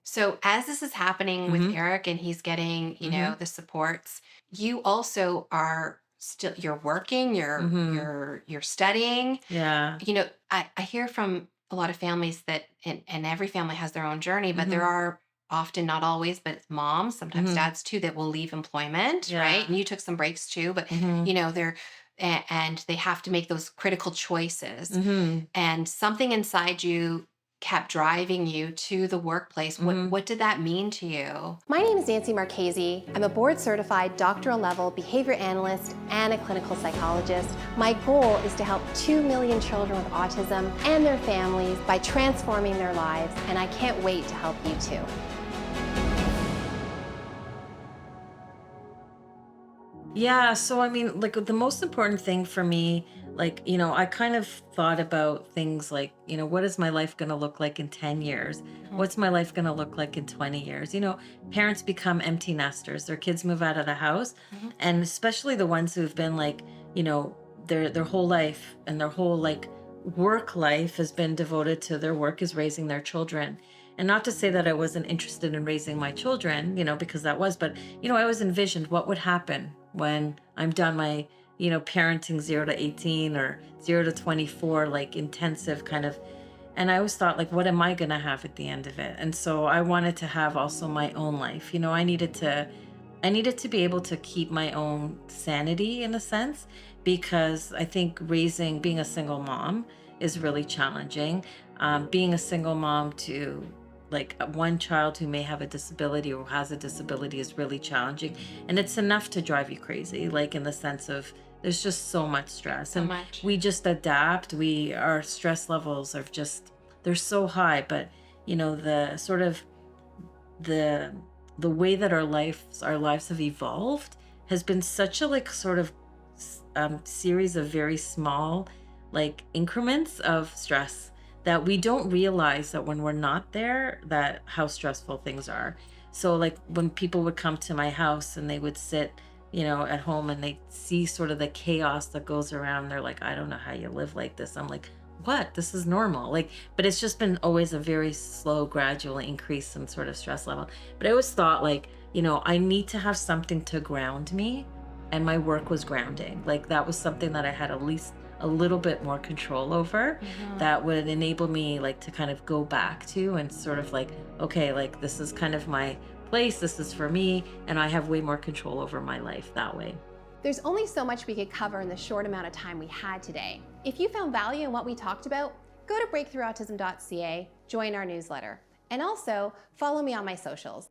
So as this is happening with Mhm. Eric and he's getting, Mhm. the supports, you also are still you're working, you're Mhm. you're you're studying. Yeah. I hear from a lot of families that and every family has their own journey, but there Mhm. are often, not always, but moms, sometimes Mhm. dads too, that will leave employment, right? And Yeah. you took some breaks too, but Mhm. they're and they have to make those critical choices. Mhm. And something inside you kept driving you to the workplace. What Mhm. what did that mean to you? My name is Nancy Marchese. I'm a board certified doctoral level behavior analyst and a clinical psychologist. My goal is to help 2 million children with autism and their families by transforming their lives, and I can't wait to help you too. Yeah, so I mean, like the most important thing for me, like, I kind of thought about things like, what is my life going to look like in 10 years? Mhm, What's my life going to look like in 20 years? Parents become empty nesters. Their kids move out of the house, mhm. and especially the ones who've been like, their whole life and their whole like work life has been devoted to their work is raising their children. And not to say that I wasn't interested in raising my children, because that was, but I always envisioned what would happen when I'm done my, parenting 0 to 18 or 0 to 24, like intensive kind of. And I always thought, like, what am I going to have at the end of it? And so I wanted to have also my own life. I needed to be able to keep my own sanity in a sense, because I think being a single mom is really challenging. Being a single mom to like one child who may have a disability or has a disability is really challenging. And it's enough to drive you crazy, like in the sense of there's just so much stress. So And much. we just adapt. Our stress levels are just, they're so high. But, the sort of the the way that our lives have evolved has been such a like sort of series of very small like increments of stress that we don't realize that when we're not there, that how stressful things are. So like when people would come to my house and they would sit, at home, and they see sort of the chaos that goes around, they're like, I don't know how you live like this. I'm like, what? This is normal. Like, but it's just been always a very slow, gradual increase in sort of stress level. But I always thought, like, I need to have something to ground me. And my work was grounding. Like, that was something that I had at least a little bit more control over, Mhm. that would enable me, like, to kind of go back to and sort of like, okay, like, this is kind of my place. This is for me. And I have way more control over my life that way. There's only so much we could cover in the short amount of time we had today. If you found value in what we talked about, go to breakthroughautism.ca, join our newsletter, and also follow me on my socials.